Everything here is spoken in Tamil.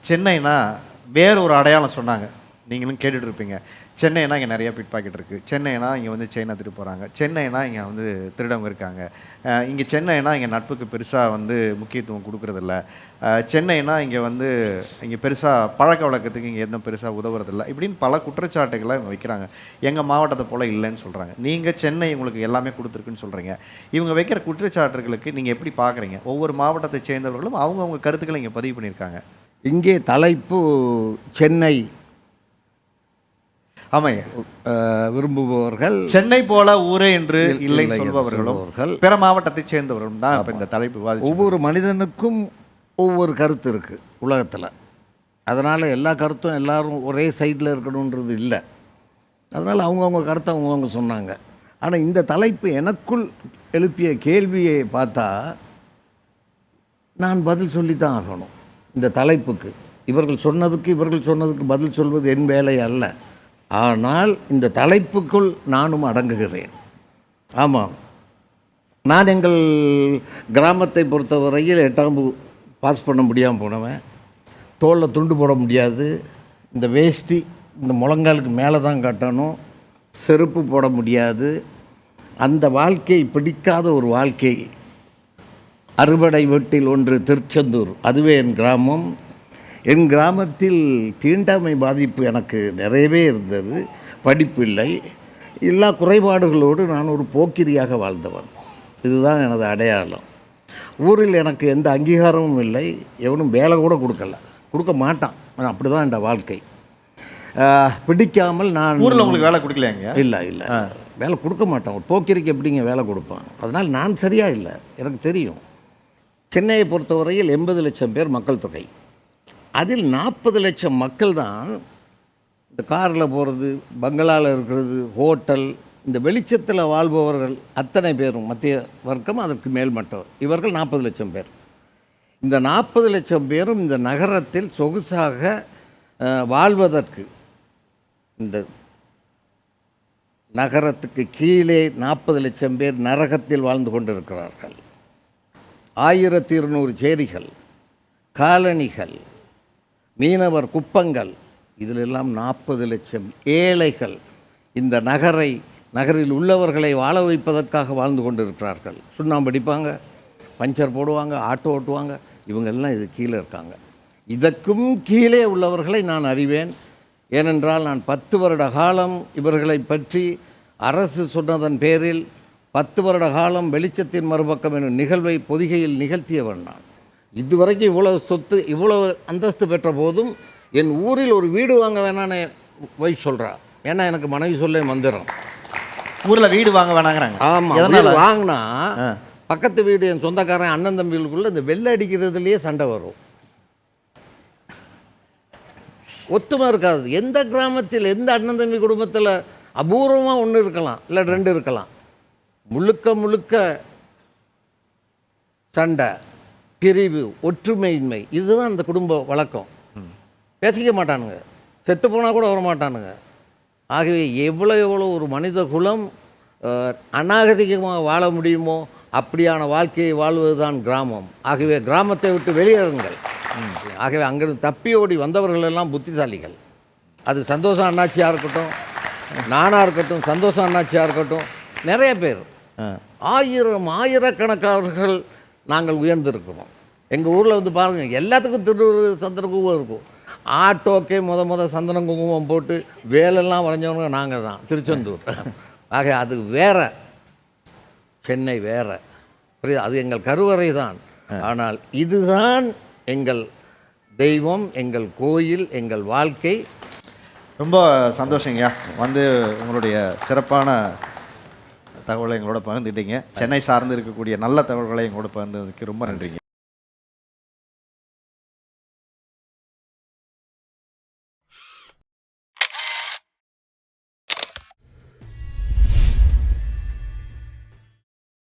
சென்னைனா வேற ஒரு அடையாளம் சொன்னாங்க. நீங்களும் கேட்டுட்டு இருப்பீங்க. சென்னைனா இங்கே நிறைய பிட் பாக்கெட் இருக்குது. சென்னைனா இங்கே வந்து செயின் எடுத்துகிட்டு போகிறாங்க. சென்னைனா இங்கே வந்து திருடவங்க இருக்காங்க. இங்கே சென்னைனா இங்கே நட்புக்கு பெருசாக வந்து முக்கியத்துவம் கொடுக்குறதில்ல. சென்னைனா இங்கே வந்து இங்கே பெருசாக பழக்க வழக்கத்துக்கு இங்கே எதுவும் பெருசாக உதவுறதில்ல. இப்படின்னு பல குற்றச்சாட்டுகளை இவங்க வைக்கிறாங்க. எங்கள் மாவட்டத்தை போல் இல்லைன்னு சொல்கிறாங்க. நீங்கள் சென்னை உங்களுக்கு எல்லாமே கொடுத்துருக்குன்னு சொல்கிறீங்க. இவங்க வைக்கிற குற்றச்சாட்டுகளுக்கு நீங்கள் எப்படி பார்க்குறீங்க? ஒவ்வொரு மாவட்டத்தை சேர்ந்தவர்களும் அவங்கவுங்க கருத்துக்களை இங்கே பதிவு பண்ணியிருக்காங்க. இங்கே தலைப்பு சென்னை ஆமாங்க. விரும்புபவர்கள், சென்னை போல ஊரே என்று இல்லை சொல்பவர்களும் பிற மாவட்டத்தை சேர்ந்தவர்களும் தான் இப்போ இந்த தலைப்பு விவாதிச்சு. ஒவ்வொரு மனிதனுக்கும் ஒவ்வொரு கருத்து இருக்குது உலகத்தில். அதனால் எல்லா கருத்தும் எல்லோரும் ஒரே சைடில் இருக்கணுன்றது இல்லை. அதனால் அவங்கவுங்க கருத்தை அவங்கவுங்க சொன்னாங்க. ஆனால் இந்த தலைப்பு எனக்குள் எழுப்பிய கேள்வியை பார்த்தா நான் பதில் சொல்லி தான் ஆகணும். இந்த தலைப்புக்கு இவர்கள் சொன்னதுக்கு பதில் சொல்வது என் வேலை அல்ல. ஆனால் இந்த தலைப்புக்குள் நானும் அடங்குகிறேன். ஆமாம், நான் எங்கள் கிராமத்தை பொறுத்தவரையில் 8ஆம் பாஸ் பண்ண முடியாமல் போனவன். தோளில் துண்டு போட முடியாது. இந்த வேஷ்டி இந்த முழங்காலுக்கு மேலே தான் கட்டணும். செருப்பு போட முடியாது. அந்த வாழ்க்கை பிடிக்காத ஒரு வாழ்க்கை. அறுபடை வீட்டில் ஒன்று திருச்செந்தூர், அதுவே என் கிராமம். என் கிராமத்தில் தீண்டாமை பாதிப்பு எனக்கு நிறையவே இருந்தது. படிப்பில்லை, எல்லா குறைபாடுகளோடு நான் ஒரு போக்கிரியாக வாழ்ந்தவன். இதுதான் எனது அடையாளம். ஊரில் எனக்கு எந்த அங்கீகாரமும் இல்லை. எவனும் வேலை கூட கொடுக்க மாட்டான். அப்படி தான் என் வாழ்க்கை. பிடிக்காமல் நான் ஊரில் உங்களுக்கு வேலை கொடுக்கலையாங்க? இல்லை, வேலை கொடுக்க மாட்டான். ஒரு போக்கிரிக்கு எப்படிங்க வேலை கொடுப்பான்? அதனால் நான் சரியாக இல்லை, எனக்கு தெரியும். சென்னையை பொறுத்தவரையில் 80 லட்சம் பேர் மக்கள் தொகை. அதில் 40 லட்சம் மக்கள் தான் இந்த காரில் போகிறது, பங்களாவில் இருக்கிறது, ஹோட்டல், இந்த வெளிச்சத்தில் வாழ்பவர்கள் அத்தனை பேரும் மத்திய வர்க்கம், அதற்கு மேல்மட்டம். இவர்கள் 40 லட்சம் பேர். இந்த 40 லட்சம் பேரும் இந்த நகரத்தில் சொகுசாக வாழ்வதற்கு, இந்த நகரத்துக்கு கீழே 40 லட்சம் பேர் நரகத்தில் வாழ்ந்து கொண்டிருக்கிறார்கள். 1200 சேரிகள், காலனிகள், மீனவர் குப்பங்கள், இதிலெல்லாம் 40 லட்சம் ஏழைகள் இந்த நகரில் உள்ளவர்களை வாழ வைப்பதற்காக வாழ்ந்து கொண்டிருக்கிறார்கள். சுண்ணாம்பு அடிப்பாங்க, பஞ்சர் போடுவாங்க, ஆட்டோ ஓட்டுவாங்க. இவங்கெல்லாம் இது கீழே இருக்காங்க. இதற்கும் கீழே உள்ளவர்களை நான் அறிவேன். ஏனென்றால் நான் 10 வருட காலம் இவர்களை பற்றி அரசு சொன்னதன் பேரில் 10 வருட காலம் வெளிச்சத்தின் மறுபக்கம் என்னும் நிகழ்வை பொதிகையில் நிகழ்த்தியவன் நான். இதுவரைக்கும் இவ்வளவு சொத்து, இவ்வளவு அந்தஸ்து பெற்ற போதும் என் ஊரில் ஒரு வீடு வாங்க வேணான்னு ஒய்ஃப் சொல்கிறா. ஏன்னா எனக்கு மனைவி சொல்ல மந்திரம். ஊரில் வீடு வாங்க வேணாங்கிறாங்க. ஆமாம், வீடு வாங்கினா பக்கத்து வீடு என் சொந்தக்காரன் அண்ணன் தம்பிகளுக்குள்ளே இந்த வெள்ளை அடிக்கிறதுலேயே சண்டை வரும். ஒத்துமை இருக்காது. எந்த கிராமத்தில் எந்த அண்ணன் தம்பி குடும்பத்தில் அபூர்வமாக 1 இருக்கலாம், இல்லை 2 இருக்கலாம். முழுக்க சண்டை, பிரிவு, ஒற்றுமையின்மை, இதுதான் அந்த குடும்ப வழக்கம். பேசிக்க மாட்டானுங்க, செத்து போனால் கூட வர மாட்டானுங்க. ஆகவே எவ்வளோ ஒரு மனித குலம் அநாகரிகமாக வாழ முடியுமோ அப்படியான வாழ்க்கையை வாழ்வது தான் கிராமம். ஆகவே கிராமத்தை விட்டு வெளியேறுங்கள். ஆகவே அங்கிருந்து தப்பி ஓடி வந்தவர்கள் எல்லாம் புத்திசாலிகள். அது சந்தோஷம் அண்ணாச்சியாக இருக்கட்டும், நானாக இருக்கட்டும், சந்தோஷம் அண்ணாச்சியாக இருக்கட்டும், நிறைய பேர், ஆயிரக்கணக்கானவர்கள் நாங்கள் உயர்ந்திருக்கிறோம். எங்கள் ஊரில் வந்து பாருங்கள், எல்லாத்துக்கும் சந்தன குங்குமம் இருக்கும். ஆட்டோக்கே முத சந்தன குங்குமம் போட்டு வேலெல்லாம் வரைஞ்சவங்க நாங்கள் தான், திருச்செந்தூர். ஆக அது வேற, சென்னை வேற, புரியுது? அது எங்கள் கருவறை தான். ஆனால் இதுதான் எங்கள் தெய்வம், எங்கள் கோயில், எங்கள் வாழ்க்கை. ரொம்ப சந்தோஷங்கய்யா, வந்து உங்களுடைய சிறப்பான தகவலை எங்களோட பகிர்ந்துக்கிட்டீங்க. சென்னை சார்ந்து இருக்கக்கூடிய நல்ல தகவல்களை எங்களோட பகிர்ந்ததுக்கு ரொம்ப நன்றிங்க.